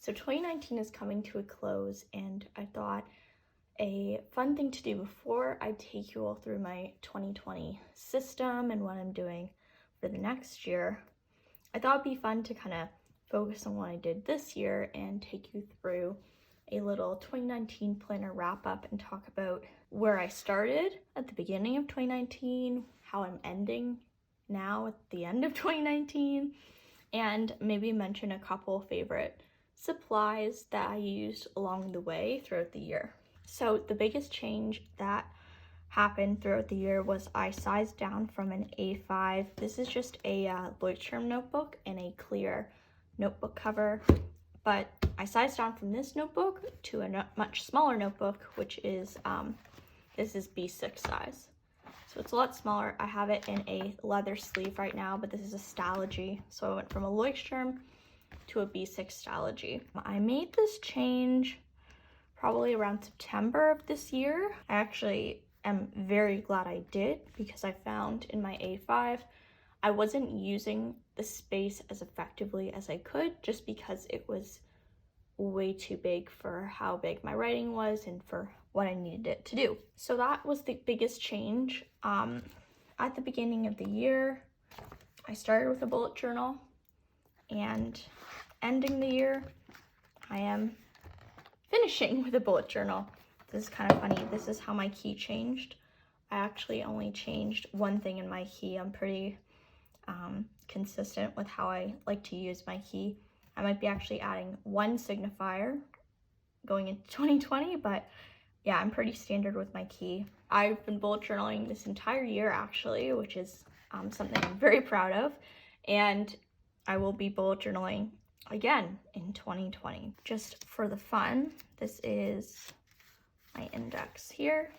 So 2019 is coming to a close, and I thought a fun thing to do before I take you all through my 2020 system and what I'm doing for the next year, I thought it'd be fun to kind of focus on what I did this year and take you through a little 2019 planner wrap up and talk about where I started at the beginning of 2019, how I'm ending now at the end of 2019, and maybe mention a couple favorite supplies that I used along the way throughout the year. So the biggest change that happened throughout the year was I sized down from an A5. This is just a Leuchtturm notebook and a clear notebook cover, but I sized down from this notebook to a much smaller notebook, which is, this is B6 size. So it's a lot smaller. I have it in a leather sleeve right now, but this is a Stalogy. So I went from a Leuchtturm to a B6 Stalogy. I made this change probably around September of this year. I actually am very glad I did, because I found in my A5 I wasn't using the space as effectively as I could, just because it was way too big for how big my writing was and for what I needed it to do. So that was the biggest change. At the beginning of the year, I started with a bullet journal, and ending the year, I am finishing with a bullet journal. This is kind of funny. This is how my key changed. I actually only changed one thing in my key. I'm pretty consistent with how I like to use my key. I might be actually adding one signifier going into 2020, but yeah, I'm pretty standard with my key. I've been bullet journaling this entire year actually, which is something I'm very proud of, and I will be bullet journaling again in 2020. Just for the fun, this is my index here.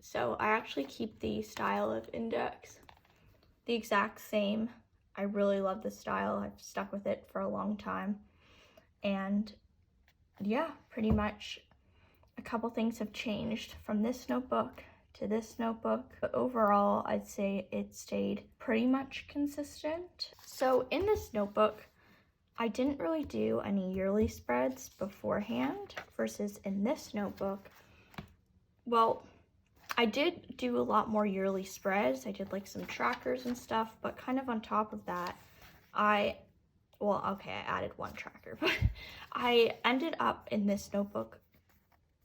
So I actually keep the style of index the exact same. I really love this style. I've stuck with it for a long time. And yeah, pretty much a couple things have changed from this notebook to this notebook, but overall I'd say it stayed pretty much consistent. So in this notebook, I didn't really do any yearly spreads beforehand, versus in this notebook, well, I did do a lot more yearly spreads. I did like some trackers and stuff, but kind of on top of that, I added one tracker, but I ended up in this notebook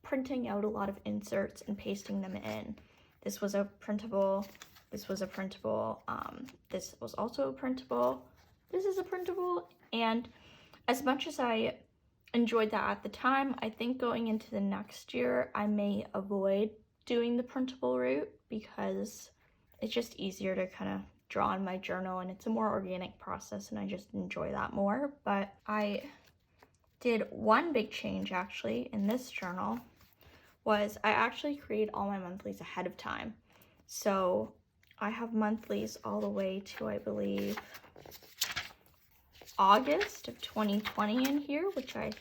printing out a lot of inserts and pasting them in. This was a printable, this was a printable, this was also a printable, this is a printable, and as much as I enjoyed that at the time, I think going into the next year, I may avoid doing the printable route, because it's just easier to kind of draw in my journal, and it's a more organic process, and I just enjoy that more. But I did one big change actually in this journal, was I actually create all my monthlies ahead of time. So I have monthlies all the way to, I believe, August of 2020 in here, which I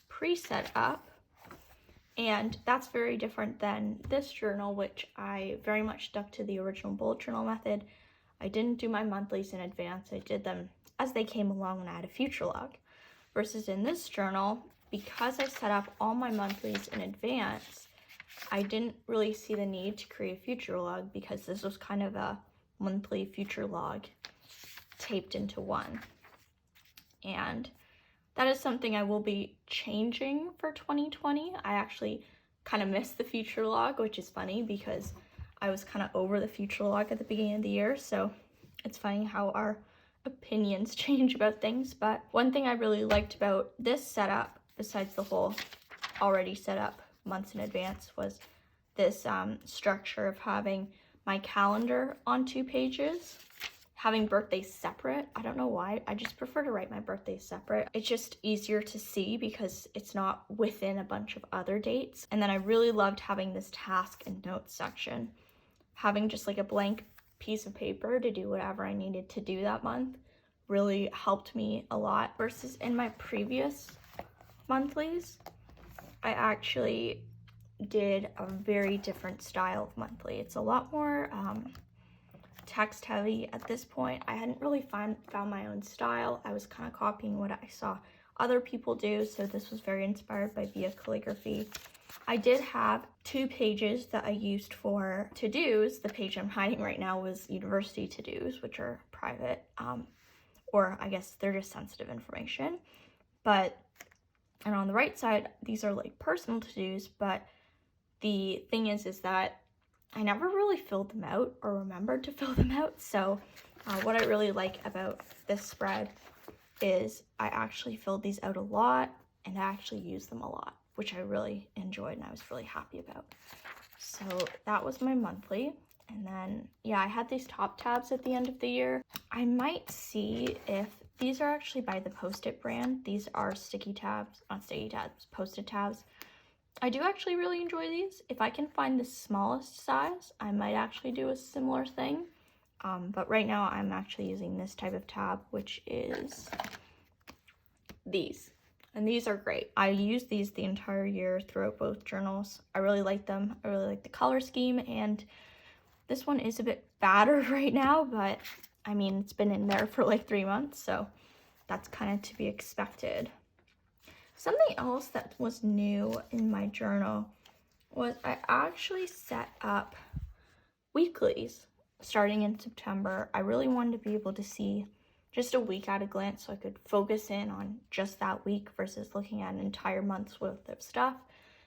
pre-set up. And that's very different than this journal, which I very much stuck to the original bullet journal method. I didn't do my monthlies in advance. I did them as they came along when I had a future log. Versus in this journal, because I set up all my monthlies in advance, I didn't really see the need to create a future log, because this was kind of a monthly future log taped into one. And that is something I will be changing for 2020. I actually kind of missed the future log, which is funny because I was kind of over the future log at the beginning of the year. So it's funny how our opinions change about things. But one thing I really liked about this setup, besides the whole already set up months in advance, was this structure of having my calendar on 2 pages. Having birthdays separate, I don't know why, I just prefer to write my birthdays separate. It's just easier to see because it's not within a bunch of other dates. And then I really loved having this task and notes section. Having just like a blank piece of paper to do whatever I needed to do that month really helped me a lot. Versus in my previous monthlies, I actually did a very different style of monthly. It's a lot more text heavy at this point. I hadn't really found my own style. I was kind of copying what I saw other people do, so this was very inspired by Via Calligraphy. I did have 2 pages that I used for to-dos. The page I'm hiding right now was university to-dos, which are private, or I guess they're just sensitive information. And on the right side, these are like personal to-dos, but the thing is that I never really filled them out or remembered to fill them out. So what I really like about this spread is I actually filled these out a lot and I actually used them a lot, which I really enjoyed and I was really happy about. So that was my monthly. And then, yeah, I had these top tabs at the end of the year. I might see if these are actually by the Post-it brand. These are sticky tabs, not sticky tabs, Post-it tabs. I do actually really enjoy these. If I can find the smallest size, I might actually do a similar thing. But right now I'm actually using this type of tab, which is these. And these are great. I use these the entire year throughout both journals. I really like them. I really like the color scheme, and this one is a bit battered right now, but I mean, it's been in there for like 3 months, so that's kind of to be expected. Something else that was new in my journal was I actually set up weeklies starting in September. I really wanted to be able to see just a week at a glance so I could focus in on just that week versus looking at an entire month's worth of stuff,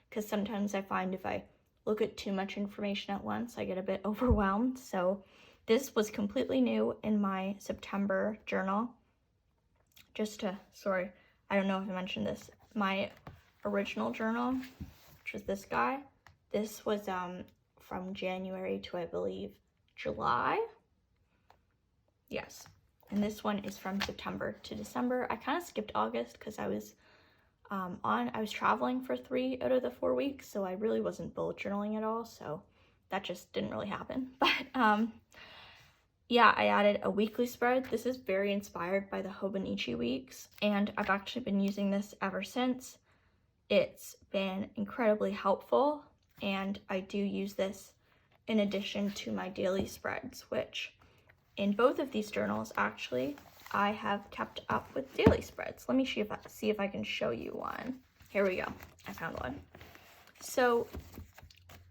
because sometimes I find if I look at too much information at once, I get a bit overwhelmed. So this was completely new in my September journal. Sorry, I don't know if I mentioned this. My original journal, which was this guy, this was from January to, I believe, July. Yes. And this one is from September to December. I kind of skipped August because I was I was traveling for 3 out of the 4 weeks, so I really wasn't bullet journaling at all, so that just didn't really happen. But yeah, I added a weekly spread. This is very inspired by the Hobonichi weeks, and I've actually been using this ever since. It's been incredibly helpful, and I do use this in addition to my daily spreads, which in both of these journals, actually, I have kept up with daily spreads. Let me see if I can show you one. Here we go. I found one. So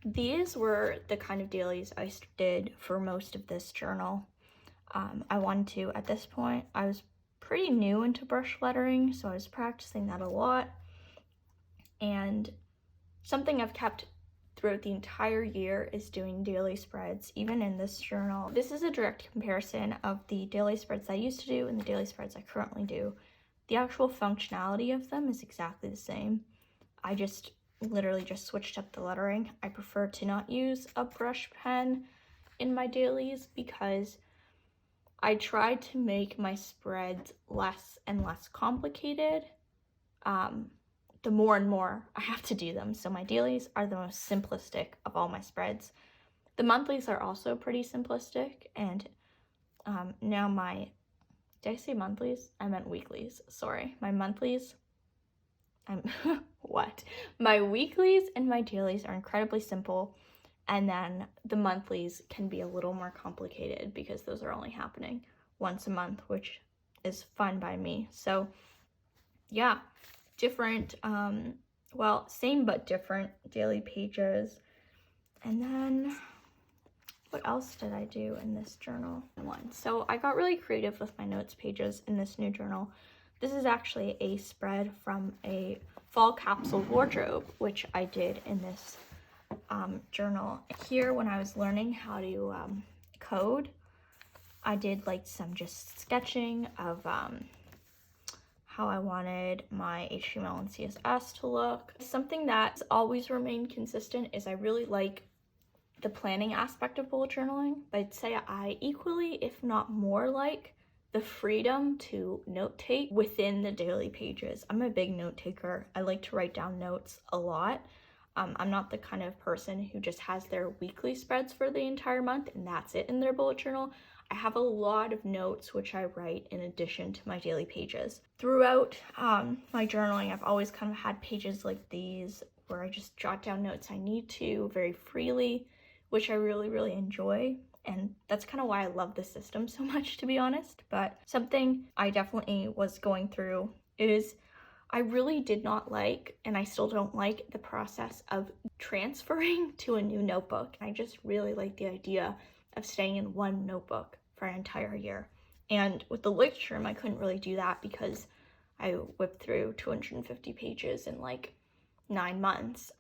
these were the kind of dailies I did for most of this journal. I wanted to, at this point, I was pretty new into brush lettering, so I was practicing that a lot. And something I've kept throughout the entire year is doing daily spreads, even in this journal. This is a direct comparison of the daily spreads I used to do and the daily spreads I currently do. The actual functionality of them is exactly the same. I just literally just switched up the lettering. I prefer to not use a brush pen in my dailies because I try to make my spreads less and less complicated. The more and more I have to do them. So my dailies are the most simplistic of all my spreads. The monthlies are also pretty simplistic, and now did I say monthlies? I meant weeklies, sorry. My monthlies, My weeklies and my dailies are incredibly simple, and then the monthlies can be a little more complicated because those are only happening once a month, which is fine by me. So yeah, different, well, same but different daily pages. And then what else did I do in this journal? So I got really creative with my notes pages in this new journal. This is actually a spread from a fall capsule wardrobe, which I did in this journal. Here, when I was learning how to code, I did like some just sketching of how I wanted my HTML and CSS to look. Something that's always remained consistent is I really like the planning aspect of bullet journaling, but I'd say I equally, if not more, like the freedom to note take within the daily pages. I'm a big note taker. I like to write down notes a lot. I'm not the kind of person who just has their weekly spreads for the entire month and that's it in their bullet journal. I have a lot of notes which I write in addition to my daily pages. Throughout my journaling, I've always kind of had pages like these where I just jot down notes I need to very freely, which I really, really enjoy. And that's kind of why I love the system so much, to be honest. But something I definitely was going through is I really did not like, and I still don't like, the process of transferring to a new notebook. I just really like the idea of staying in one notebook for an entire year. And with the literature, I couldn't really do that because I whipped through 250 pages in like 9 months.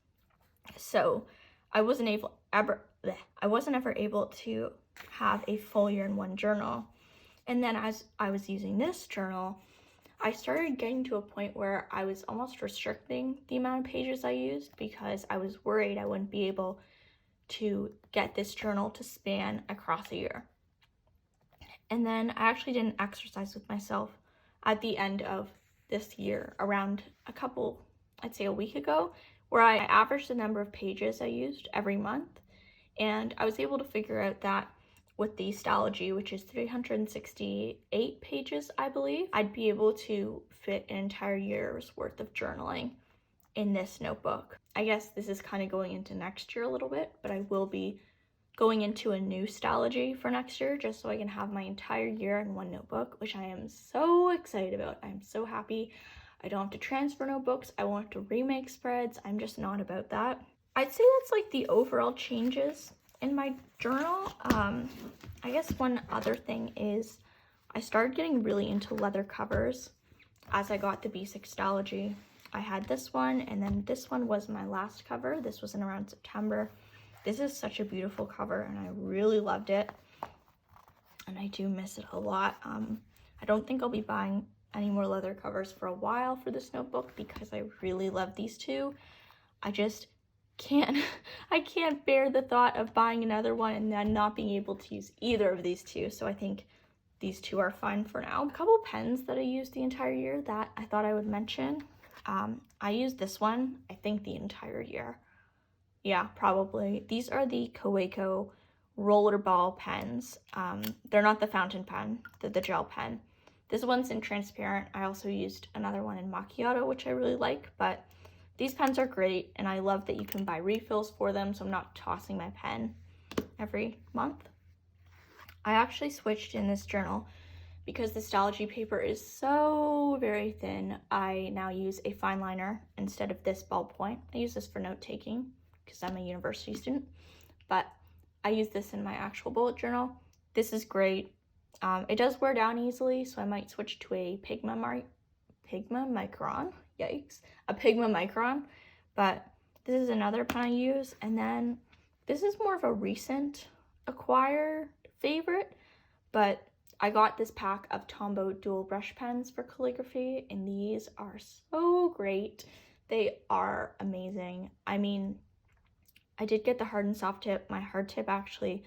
So I wasn't ever able to have a full year in one journal. And then as I was using this journal, I started getting to a point where I was almost restricting the amount of pages I used because I was worried I wouldn't be able to get this journal to span across a year. And then I actually did an exercise with myself at the end of this year, around I'd say a week ago, where I averaged the number of pages I used every month. And I was able to figure out that with the Stalogy, which is 368 pages, I believe, I'd be able to fit an entire year's worth of journaling in this notebook. I guess this is kind of going into next year a little bit, but I will be going into a new Stalogy for next year just so I can have my entire year in one notebook, which I am so excited about. I'm so happy. I don't have to transfer notebooks. I won't have to remake spreads. I'm just not about that. I'd say that's like the overall changes in my journal. I guess one other thing is I started getting really into leather covers as I got the basic Stalogy. I had this one, and then this one was my last cover. This was in around September. This is such a beautiful cover, and I really loved it, and I do miss it a lot. I don't think I'll be buying any more leather covers for a while for this notebook because I really love these two. I just I can't bear the thought of buying another one and then not being able to use either of these two, so I think these two are fine for now. A couple pens that I used the entire year that I thought I would mention. I used this one, I think, the entire year. Yeah, probably. These are the Kaweco rollerball pens. They're not the fountain pen, they're the gel pen. This one's in transparent. I also used another one in macchiato, which I really like, but these pens are great, and I love that you can buy refills for them, so I'm not tossing my pen every month. I actually switched in this journal because the Stalogy paper is so very thin. I now use a fine liner instead of this ballpoint. I use this for note-taking because I'm a university student, but I use this in my actual bullet journal. This is great. It does wear down easily, so I might switch to a Pigma Micron. Yikes, a Pigma Micron, but this is another pen I use. And then this is more of a recent acquire favorite, but I got this pack of Tombow dual brush pens for calligraphy, and these are so great. They are amazing. I mean, I did get the hard and soft tip. My hard tip actually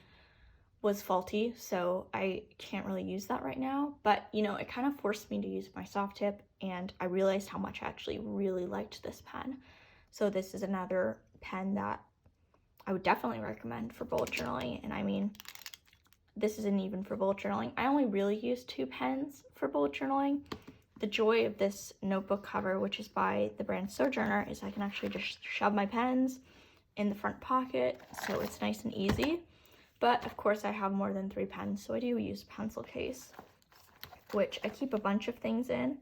was faulty, so I can't really use that right now, but you know, it kind of forced me to use my soft tip, and I realized how much I actually really liked this pen. So this is another pen that I would definitely recommend for bullet journaling. And I mean, this isn't even for bullet journaling. I only really use 2 pens for bullet journaling. The joy of this notebook cover, which is by the brand Sojourner, is I can actually just shove my pens in the front pocket, so it's nice and easy. But of course I have more than 3 pens, so I do use a pencil case, which I keep a bunch of things in.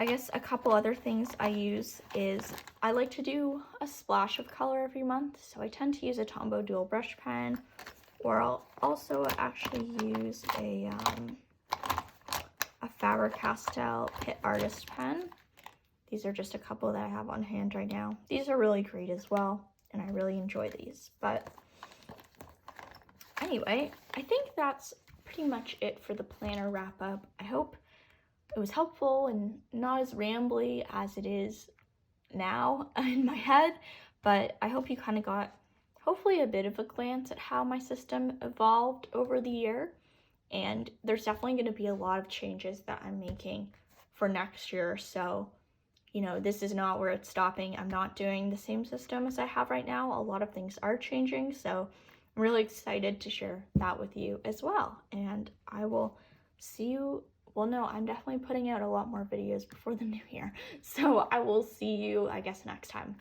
I guess a couple other things I use is I like to do a splash of color every month, so I tend to use a Tombow dual brush pen, or I'll also actually use a Faber Castell Pitt artist pen. These are just a couple that I have on hand right now. These are really great as well, and I really enjoy these. But anyway, I think that's pretty much it for the planner wrap up. I hope it was helpful and not as rambly as it is now in my head, but I hope you kind of got hopefully a bit of a glance at how my system evolved over the year. And there's definitely going to be a lot of changes that I'm making for next year, so you know, this is not where it's stopping. I'm not doing the same system as I have right now. A lot of things are changing, so I'm really excited to share that with you as well. And I will see you, well, no, I'm definitely putting out a lot more videos before the new year. So I will see you, I guess, next time.